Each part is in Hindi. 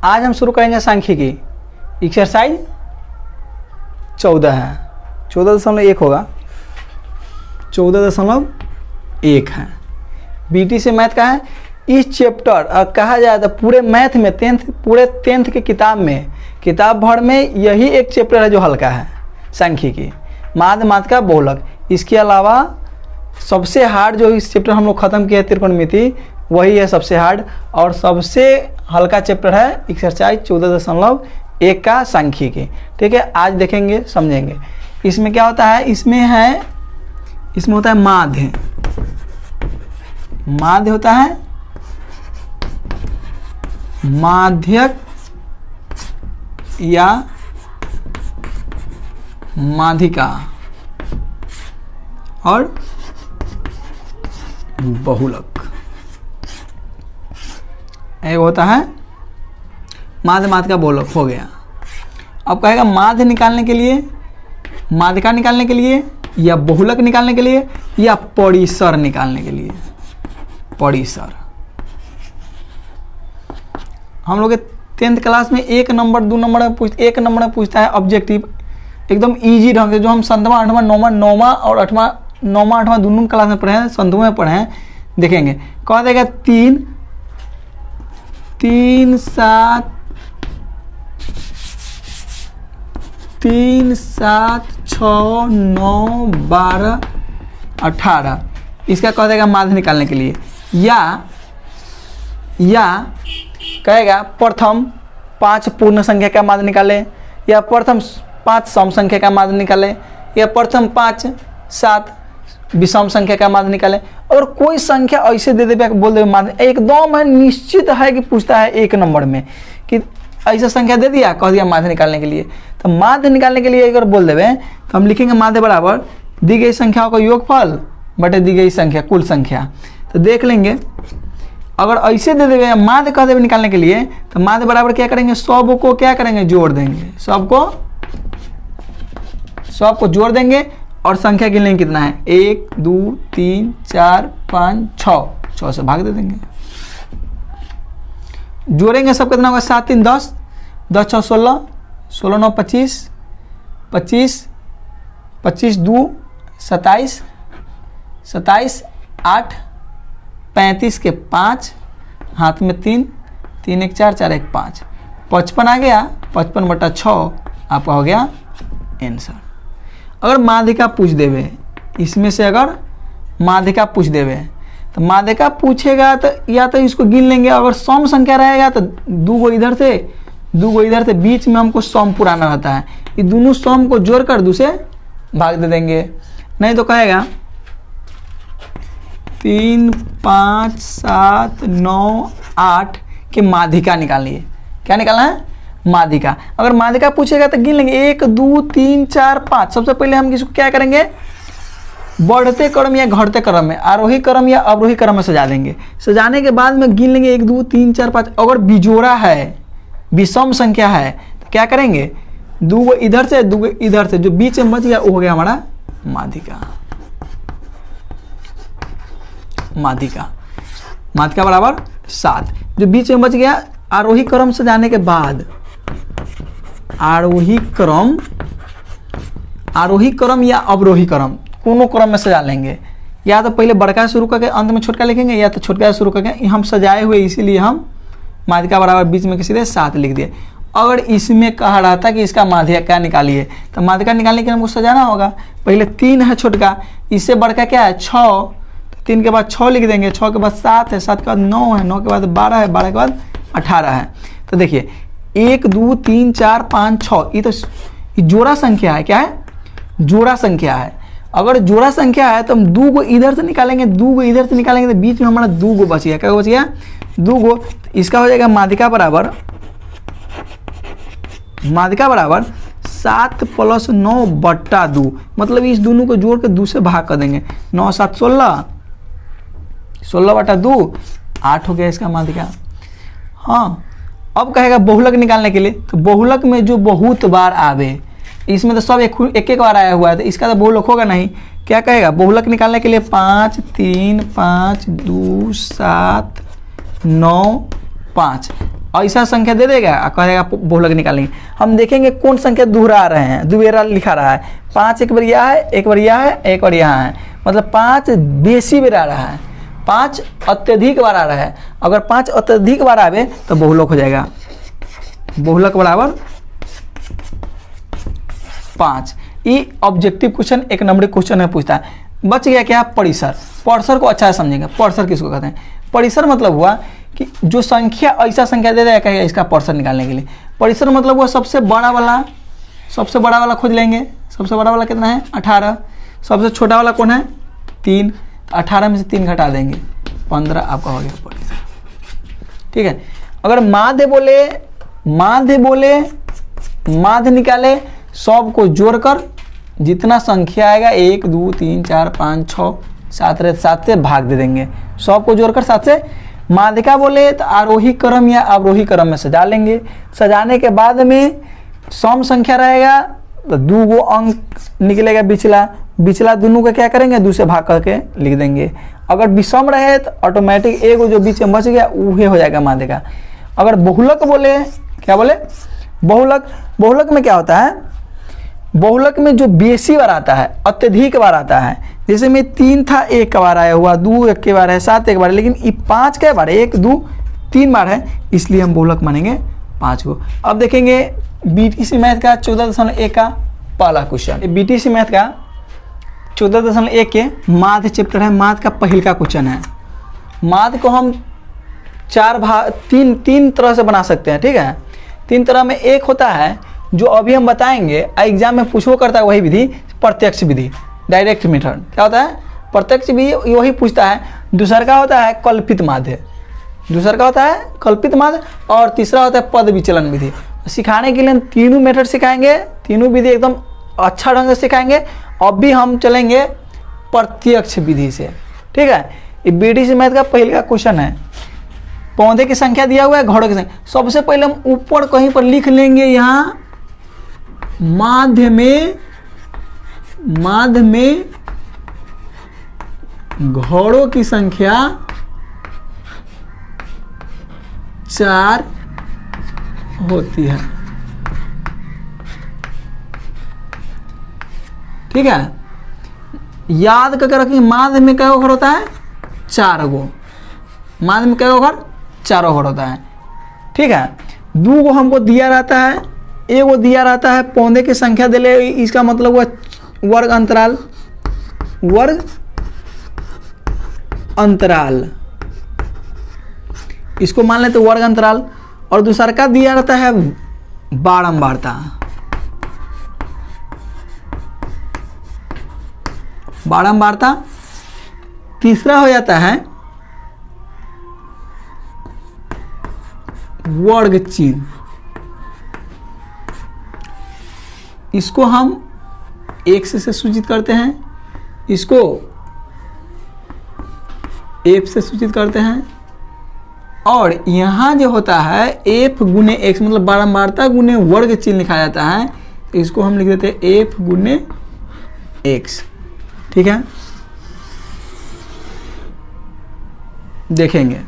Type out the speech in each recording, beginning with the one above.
आज हम शुरू करेंगे सांख्यिकी। एक्सरसाइज 14 है, 14.1 होगा, 14.1 है। बीटी से मैथ का है। इस चैप्टर कहा जाए तो पूरे मैथ में पूरे टेंथ के किताब भर में यही एक चैप्टर है जो हल्का है, सांख्यिकी, माध्य का बहुलक। इसके अलावा सबसे हार्ड जो इस चैप्टर हम लोग ख़त्म किया है त्रिकोणमिति, वही है सबसे हार्ड, और सबसे हल्का चैप्टर है एक्सरसाइज 14.1 का सांख्यिकी। ठीक है, आज देखेंगे समझेंगे। इसमें क्या होता है, इसमें होता है माध्य होता है, माध्यक या माध्यिका और बहुलक। एक होता है माध्य का बहुलक हो गया। अब कहेगा माध्य निकालने के लिए, माध्यिका निकालने के लिए, या बहुलक निकालने के लिए, या परिसर निकालने के लिए। परिसर हम लोग 10th क्लास में 1 नंबर 2 नंबर में 1 नंबर में पूछता है ऑब्जेक्टिव, एकदम इजी ढंग से, जो हम 7वां 8वां 9वां और 8वां दोनों क्लास में पढ़े हैं, 7वें में पढ़े हैं। देखेंगे कह देगा 3 7 6 9 12 18, इसका कह देगा माध्य निकालने के लिए। या कहेगा प्रथम 5 पूर्ण संख्या का माध्य निकाले, या प्रथम 5 सम संख्या का माध्य निकाले, या प्रथम 5 7 विषम संख्या का माध्य निकाले। और कोई संख्या ऐसे दे देवे, बोल देवे माध्य, एकदम है निश्चित है कि पूछता है 1 नंबर में कि ऐसा संख्या दे दिया, कह दिया माध्य निकालने के लिए। तो माध्य निकालने के लिए अगर बोल देवे तो हम लिखेंगे माध्य बराबर दी गई संख्याओं का योगफल बटे दी गई संख्या कुल संख्या। तो देख लेंगे, अगर ऐसे दे देवे माध्य कह देवे निकालने के लिए, तो माध्य बराबर क्या करेंगे, सब को क्या करेंगे, जोड़ देंगे, सबको जोड़ देंगे और संख्या गिन लेंगे कितना है, 1 2 3 4 5 6 से भाग दे देंगे। जोड़ेंगे सब कितना होगा, 7 3 10 10 6 16 16 9 25 25 25 2 27 27 8 35 के 5 हाथ में 3 3 1 4 4 1 5 55 आ गया, 55/6 आपका हो गया आंसर। अगर माध्यिका पूछ देवे, इसमें से अगर माध्यिका पूछ देवे तो माध्यिका पूछेगा तो या तो इसको गिन लेंगे, अगर सम संख्या रहेगा तो 2 गो इधर से 2 गो इधर से, बीच में हमको सम पुराना रहता है, ये दोनों सम को जोड़कर 2 से भाग दे देंगे। नहीं तो कहेगा 3 5 7 9 8 के माध्यिका निकालिए। क्या निकालना है, माध्यिका। अगर माध्यिका पूछेगा तो गिन लेंगे 1 2 3 4 5। सबसे पहले हम इसको क्या करेंगे, बढ़ते क्रम या घटते क्रम में, आरोही क्रम या अवरोही क्रम में सजा देंगे। सजाने के बाद में गिन लेंगे 1 2 3 4 5। अगर बिजोड़ा है, विषम संख्या है, तो क्या करेंगे, 2 गो इधर से 2 गो इधर से, जो बीच में बच गया वो हो गया हमारा माध्यिका। माध्यिका बराबर 7, जो बीच में बच गया आरोही क्रम से जाने के बाद, आरोही क्रम या अवरोही क्रम, दोनों क्रम में सजा लेंगे। या तो पहले बड़का शुरू करके अंत में छोटका लिखेंगे, या तो छोटका शुरू करके, हम सजाए हुए इसीलिए हम माध्यिका बराबर बीच में किसी 7 लिख दिए। अगर इसमें कहा रहा था कि इसका माध्यिका निकालिए, तो माध्यिका निकालने के लिए हमको सजाना होगा। पहले 3 है छोटका, इससे बड़का क्या है 6, 3 के बाद 6 लिख देंगे, 6 के बाद 7 है, 7 के बाद 9 है, 9 के बाद 12 है, 12 के बाद 18 है। तो देखिए 1 2 3 4 5 6, ये तो जोड़ा संख्या है। क्या है, जोड़ा संख्या है। अगर जोड़ा संख्या है तो हम 2 गो इधर से निकालेंगे, 2 गो इधर से निकालेंगे, तो बीच में हमारा 2 गो बच गया। क्या बच गया, 2 गो। इसका हो जाएगा माध्यिका बराबर 7 + 9/2, मतलब इस दोनों को जोड़ के 2 से भाग कर देंगे। 9 7 16, 16/2 8 हो गया इसका माध्यिका। हाँ, अब कहेगा बहुलक निकालने के लिए, तो बहुलक में जो बहुत बार आवे, इसमें तो सब एक बार आया हुआ है, तो इसका तो बहुलक होगा नहीं। क्या कहेगा, बहुलक निकालने के लिए 5 3 5 2 7 9 5। ऐसा संख्या दे देगा और कहेगा बहुलक निकालेंगे। हम देखेंगे कौन संख्या दोहरा रहे हैं, दुबेरा लिखा रहा है। 5 एक बार यहाँ है, एक बार यहाँ है, एक बार यहाँ है, मतलब 5 बेसी बेर आ रहा है, 5 अत्यधिक बार आ रहा है। अगर 5 अत्यधिक बार आवे तो बहुलक हो जाएगा, बहुलक बराबर 5। ये ऑब्जेक्टिव क्वेश्चन, एक नंबर क्वेश्चन है, पूछता है। बच गया क्या? परिसर। परिसर को अच्छा समझेंगे। परिसर किसको कहते हैं? परिसर मतलब हुआ कि जो संख्या ऐसा संख्या दे देगा कहेगा इसका परिसर निकालने के लिए। परिसर मतलब हुआ सबसे बड़ा वाला खोज लेंगे। सबसे बड़ा वाला कितना है? 18। सबसे छोटा वाला कौन है? 3। 18 में से 3 घटा देंगे, 15 आपका हो गया परिसर। ठीक है। अगर माध्य बोले माध्य निकाले, सबको जोड़कर जितना संख्या आएगा 1 2 3 4 5 6 7 से भाग दे देंगे, सबको जोड़कर 7 से। माध्यिका बोले तो आरोही क्रम या अवरोही क्रम में सजा लेंगे। सजाने के बाद में सम संख्या रहेगा तो 2 अंक निकलेगा, बिचला दोनों का क्या करेंगे? 2 से भाग करके लिख देंगे। अगर विषम रहे तो ऑटोमेटिक एक जो बीच में बच गया वही हो जाएगा माध्यिका। अगर बहुलक बोले, क्या बोले? बहुलक में क्या होता है? बहुलक में जो बेसी बार आता है, अत्यधिक बार आता है, जैसे में 3 था, 1 बार आया हुआ, 2 1 बार है, 7 1 बार है, लेकिन ये 5 के बार है, 1 2 3 बार है, इसलिए हम बहुलक मानेंगे 5 को। अब देखेंगे बीटीसी मैथ का 14.1 का पहला क्वेश्चन। बीटीसी मैथ का 14.1 के माध्य चैप्टर है, माध्य का पहल का क्वेश्चन है। माध्य को हम 4 भाग 3 तरह से बना सकते हैं। ठीक है, 3 तरह में एक होता है जो अभी हम बताएंगे, एग्जाम में पूछो करता है, वही विधि प्रत्यक्ष विधि, डायरेक्ट मेथड। क्या होता है? प्रत्यक्ष विधि वही पूछता है। दूसरा का होता है कल्पित माध्य, और तीसरा होता है पद विचलन विधि। सिखाने के लिए तीनों मेथड सिखाएंगे, तीनों विधि एकदम अच्छा ढंग से सिखाएंगे। अब भी हम चलेंगे प्रत्यक्ष विधि से। ठीक है, ये बीटीसी मैथ का पहले का क्वेश्चन है। पौधे की संख्या दिया हुआ है, घड़ों की संख्या। सबसे पहले हम ऊपर कहीं पर लिख लेंगे, यहाँ माध्य में घोड़ों की संख्या 4 होती है। ठीक है, याद करके रखिए, माध्य में क्या घर होता है? 4 गो। माध्य में क्या घर? 4 घर होता है। ठीक है, 2 गो हमको दिया रहता है, 1 गो दिया रहता है। पौधे की संख्या दे ले, इसका मतलब हुआ वर्ग अंतराल, इसको मान लेते वर्ग अंतराल। और दूसरा का दिया रहता है बारंबारता। तीसरा हो जाता है वर्ग चिन्ह, इसको हम x से सूचित करते हैं, इसको f से सूचित करते हैं। और यहाँ जो होता है f गुने x, मतलब बारंबारता गुने वर्ग चिन्ह लिखा जाता है, तो इसको हम लिख देते हैं f गुने x। ठीक है, देखेंगे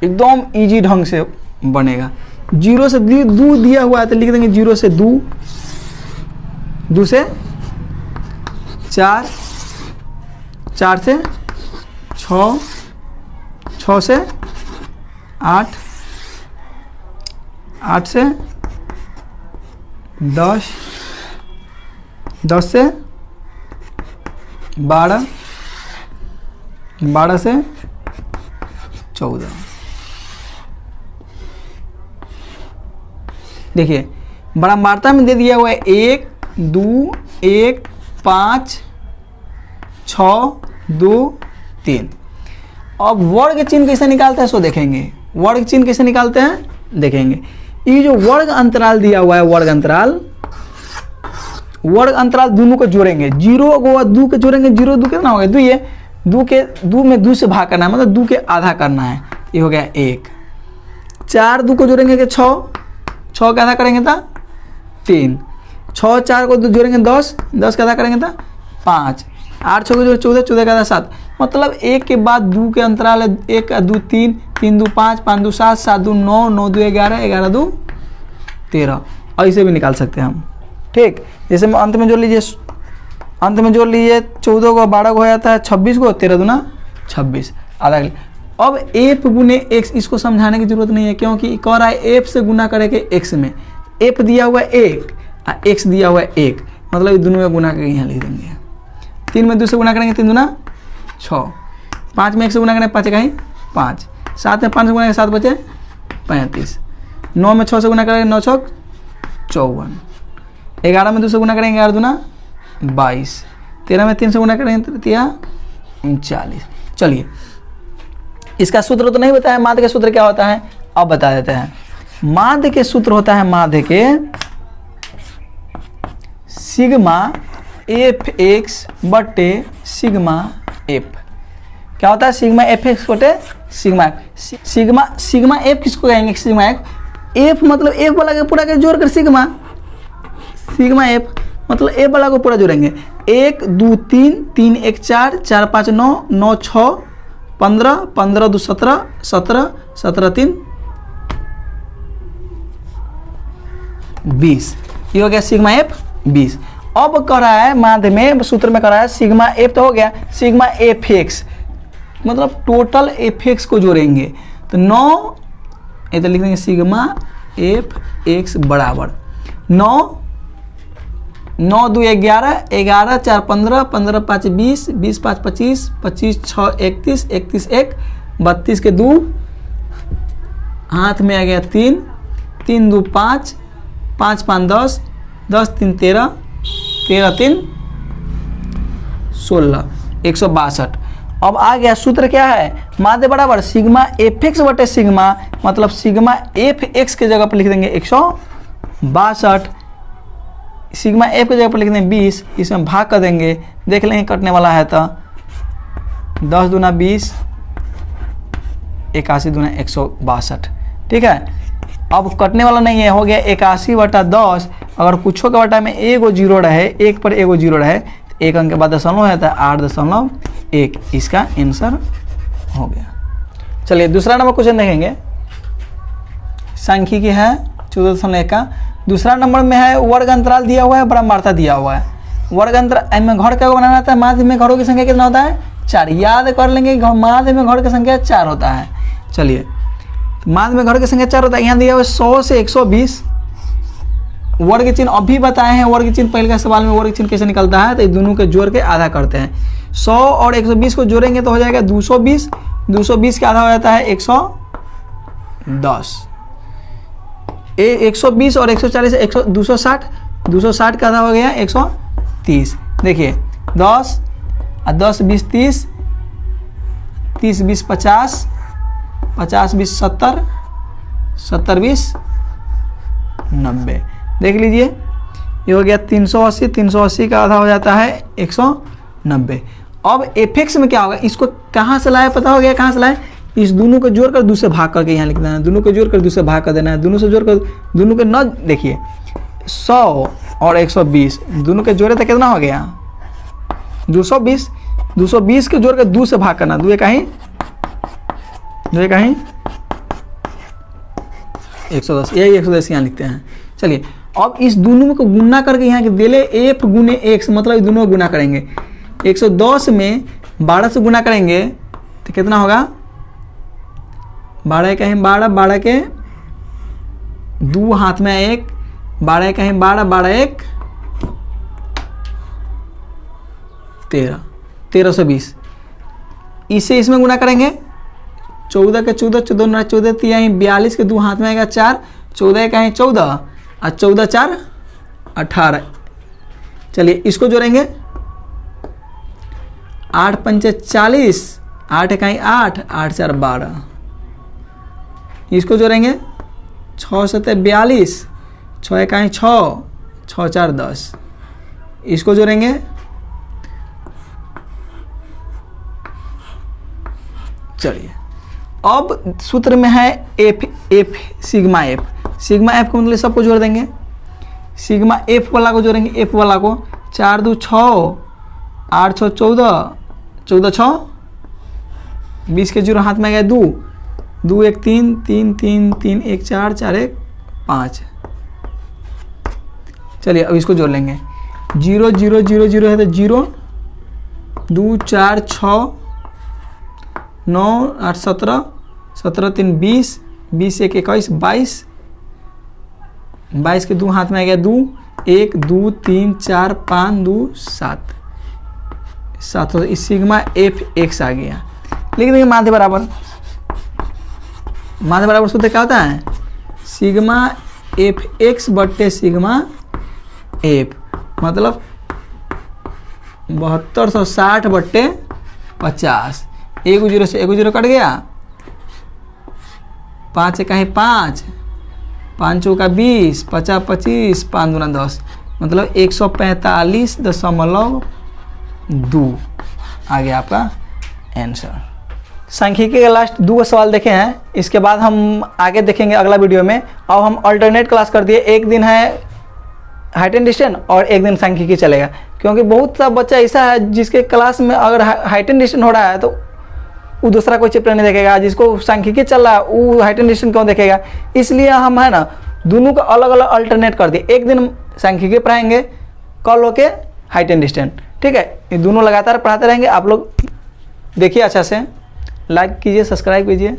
एकदम इजी ढंग से बनेगा। 0 से 2 दिया हुआ है तो लिख देंगे 0 से 2, 2 से 4, 4 से 6, 6 से 8, 8 से 10, 10 से 12, 12 से 14। देखिए बारंबारता में दे दिया हुआ है 1 2 1 5 6 2 3। अब वर्ग चिन्ह कैसे निकालते हैं सो देखेंगे। वर्ग चिन्ह कैसे निकालते हैं देखेंगे। ये जो वर्ग अंतराल दिया हुआ है, वर्ग अंतराल दोनों को जोड़ेंगे। 0 को 2 के जोड़ेंगे, 0 2 कितना हो गया? 2 ये 2 में 2 से भाग करना है, मतलब 2 के आधा करना है। ये हो गया 1। 4 2 को जोड़ेंगे कि 6 का आधा करेंगे तो 3। 6 4 को जोड़ेंगे 10 का आधा करेंगे तो 5। 8 6 को जोड़े 14 का आधा 7। मतलब एक के बाद दो के अंतराल है, 1 2 3, 3 2 5, 5 2 7, 7 2 9, 9 2 11, 11 2 13, और इसे भी निकाल सकते हैं हम। ठीक, जैसे अंत में जोड़ लीजिए, 14 को 12 को हो जाता है 26 को, 13 दूना 26, आधा किलो। अब एफ गुने एक्स, इसको समझाने की जरूरत नहीं है क्योंकि कह रहा है एफ से गुना करेंगे एक्स में, एफ दिया हुआ है 1 और एक्स दिया हुआ है 1, मतलब ये दोनों में गुना करके यहाँ लिख देंगे। 3 में 2 से गुना करेंगे 3 दूना 6, 5 में 1 से गुना करेंगे 5 का ही 5, 7 में 5 से गुना करेंगे 7 बचे 35, 9 में 6 से गुना करेंगे 9 6 54, 11 में 2 से गुना करेंगे 11 दूना 22, 13 में 3 से गुना करेंगे 39। चलिए, इसका सूत्र तो नहीं बताया, माध्य के सूत्र क्या होता है अब बता देते हैं। माध्य के सूत्र होता है माध्य के सिग्मा एफ एक्स बटे सिग्मा एफ। क्या होता है? सिग्मा एफ एक्स बटे सिग्मा एफ। सिग्मा एफ किसको कहेंगे? सिग्मा एफ, एफ मतलब एफ वाला के पूरा के जोड़ कर सिग्मा एफ मतलब एफ वाला को पूरा जोड़ेंगे। 1 2 3, 3 1 4, 4 5 9, 9 6 15, 15 2 17, 17 17 3 20, ये हो गया सिग्मा एफ 20। अब कर रहा है माध्य में सूत्र में कर रहा है सिग्मा एफ तो हो गया, सिग्मा एफ एक्स मतलब टोटल एफ एक्स को जोड़ेंगे तो 9, इधर लिख देंगे सिग्मा एफ एक्स बराबर 9 9 2 11, 11 4 15, 15 5 20, 20 5 25, 25 6 31, 31 1 32 के 2 हाथ में आ गया 3, 3 2 5, 5 5 10, 10 3 13, 13 3 16, 162। अब आ गया सूत्र क्या है? माध्य बराबर सिग्मा एफ एक्स बटे सिग्मा मतलब सिग्मा एफ एक्स के जगह पर लिख देंगे 162, सिग्मा एफ की जगह पर लिख देंगे 20, इसमें भाग कर देंगे, देख लेंगे कटने वाला है तो 10 दूना 20, 81 दूना 162। ठीक है, अब कटने वाला नहीं है, हो गया 81 बटा 10। अगर कुछ के बटा में एगो जीरो रहे, एक पर एगो जीरो रहे, एक अंक के बाद दशमलव है तो 8.1, इसका आंसर हो गया। चलिए दूसरा नंबर क्वेश्चन देखेंगे, सांख्यिकी है 14.1 का। दूसरा नंबर में है वर्ग अंतराल दिया हुआ है, ब्रह्मार्था दिया हुआ है। वर्ग अंतराल में घर क्या बनाना था? माध्य में घरों की संख्या कितना होता है? 4। याद कर लेंगे माध्य में घर की संख्या 4 होता है। चलिए माध्य में घर की संख्या 4 होता है। यहाँ दिया हुआ 100 से 120, वर्ग चिन्ह अभी बताए हैं, वर्ग चिन्ह पहले का सवाल में वर्ग चिन्ह कैसे निकलता है तो ये दोनों के जोड़ के आधा करते हैं। 100 और 120 को जोड़ेंगे तो हो जाएगा 220, 220 के आधा हो जाता है 110, 120 और 140 260, 260 का आधा हो गया 130। देखिए 10 और 10 20 30, 30 20 50, 50 20 70, 70 20 90। देख लीजिए ये हो गया 380, 380 का आधा हो जाता है 190। अब एफ एक्स में क्या होगा? इसको कहाँ से लाए पता हो गया? कहाँ से लाए? इस दोनों को जोड़कर दूसरे भाग करके यहाँ लिख देना है, दोनों को जोड़कर दूसरे भाग कर देना है, दोनों से जोड़कर दोनों के न देखिए 100 और 120 दोनों के जोड़े तो कितना हो गया? 220, 220 के जोड़ कर 2 से भाग करना, 2 का ही 110, यही 110 यहाँ लिखते हैं। चलिए अब इस दोनों को गुना करके यहाँ के देले एफ गुने एक्स मतलब दोनों को गुना करेंगे। 110 में 12 से गुना करेंगे तो कितना होगा? 12 का ही 12, 12 के 2 हाथ में 1, 12 का ही 12, 12 1 13, 1320। इसे इसमें गुना करेंगे 14 के 14, 14 14 42 के 2 हाथ में आएगा 4, 14 का ही 14 और 14 4 18। चलिए इसको जोड़ेंगे 8 5 40, 8 का ही 8, 8 4 12। इसको जोड़ेंगे 6 7 42, 6 का ही 6, 6 4 10। इसको जोड़ेंगे चलिए अब सूत्र में है एफ सिग्मा एफ को मतलब सबको जोड़ देंगे। सिग्मा एफ वाला को जोड़ेंगे, एफ वाला को 4 2 6, 8 6 14, 14 6 20 के 0 हाथ में आ गया 2, 2 1 3, 3 3 3 1 4, 4 1 5। चलिए अब इसको जोड़ लेंगे। 0 0 0 0 है तो 0, 2 4 6 9 8 17, 17 3 20, 20 1 21 22, 22 के 2 हाथ में आ गया 2, 1 2 3 4 5 2 7, 7 इस सिग्मा एफ एक्स आ गया। लिख देंगे माध्य बराबर, माध्य बराबर सूत्र क्या होता है? सिग्मा एफ एक्स बट्टे सिग्मा एफ, मतलब 7260 बट्टे 50। 1 0 से 1 0 कट गया, 5 1 5, 5 चौका 20, 50 25, 5 दूना 10, मतलब 145.2 आ गया आपका आंसर। सांख्यिकी का लास्ट 2 सवाल देखे हैं, इसके बाद हम आगे देखेंगे अगला वीडियो में। अब हम अल्टरनेट क्लास कर दिए, एक दिन है हाइट एंड डिस्टेंस और एक दिन सांख्यिकी चलेगा, क्योंकि बहुत सा बच्चा ऐसा है जिसके क्लास में अगर हाइट एंड डिस्टेंस हो रहा है तो वो दूसरा कोई चैप्टर नहीं देखेगा, जिसको सांख्यिकी चल रहा है वो हाइट एंड डिस्टेंस क्यों देखेगा। इसलिए हम है ना दोनों का अलग अलग अल्टरनेट कर दिए, एक दिन सांख्यिकी पढ़ाएंगे, कल होके हाइट एंड डिस्टेंस, ठीक है। ये दोनों लगातार पढ़ाते रहेंगे, आप लोग देखिए अच्छा से, लाइक कीजिए, सब्सक्राइब कीजिए।